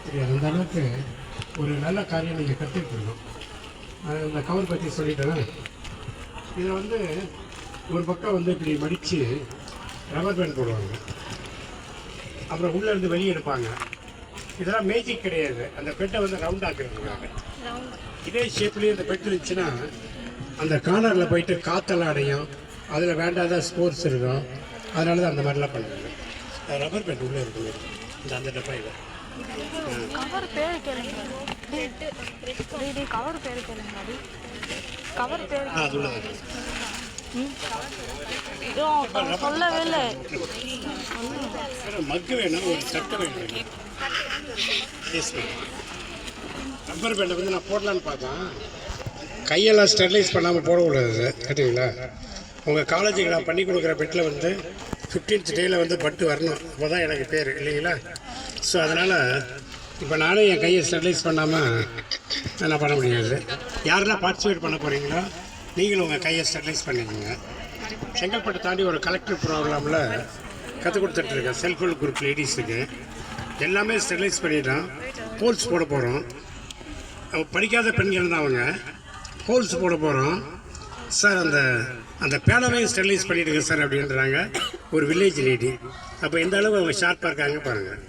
தெரியாது. அந்த அளவுக்கு ஒரு நல்ல காரியம் நீங்கள் கற்றுக்கிட்டுருக்கோம். இந்த கவர் பற்றி சொல்லிட்டேன். இதில் வந்து ஒரு பக்கம் வந்து இப்படி மடித்து ரப்பர் பேண்ட் போடுவாங்க, அப்புறம் உள்ளே இருந்து வெளியே எடுப்பாங்க. இதெல்லாம் மேஜிக் கிடையாது. அந்த பெட்டை வந்து ரவுண்ட் ஆக்குறதுக்காக இதே ஷேப்லேயே இந்த பெட் இருந்துச்சுன்னா அந்த கார்னரில் போயிட்டு காற்றெல்லாம் அடையும், அதில் வேண்டாத ஸ்போர்ட்ஸ் இருக்கும். அதனால தான் அந்த மாதிரிலாம் பண்ணுறாங்க. ரப்பர் பேண்ட் உள்ளே இருக்குது அந்த டப்பாயில். கவர் பேர் கேளுங்க. கவர் பேர் கேளுங்க. கவர் பேர் அது உள்ளது சொல்லவே இல்லை. மக்கு வேணும், ஒரு சட்டை வேணும். ரப்பர் பேண்டை வந்து நான் போடலான்னு பார்த்தேன். கையெல்லாம் ஸ்டெர்லைஸ் பண்ணாமல் போடக்கூடாது. கேட்டீங்களா? உங்கள் காலேஜுக்கு நான் பண்ணி கொடுக்குற பெட்டில் வந்து 15th டேயில் வந்து பட்டு வரணும். அப்போ தான் எனக்கு பேர் இல்லைங்களா? ஸோ அதனால் இப்போ நானும் என் கையை ஸ்டெர்லைஸ் பண்ணாமல் என்ன பண்ண முடியாது. யாரெல்லாம் பார்ட்டிசிபேட் பண்ண போகிறீங்களோ நீங்களும் உங்கள் கையை ஸ்டெர்லைஸ் பண்ணிக்கோங்க. செங்கல்பட்டு தாண்டி ஒரு கலெக்டர் ப்ரோக்ராமில் கற்றுக் கொடுத்துட்ருக்கேன். செல்ஃப் ஹெல்ப் குரூப் லேடிஸுக்கு எல்லாமே ஸ்டெர்லைஸ் பண்ணிட்டோம். ஹோல்ஸ் போட போகிறோம். படிக்காத பெண்கள் தான் அவங்க. ஹோல்ஸ் போட போகிறோம் சார். அந்த பேனாவே ஸ்டெர்லைஸ் பண்ணிவிடுங்க சார் அப்படின்றாங்க ஒரு வில்லேஜ் லேடி. அப்போ எந்த அளவு அவங்க ஷார்ப்பாக இருக்காங்க பாருங்கள்.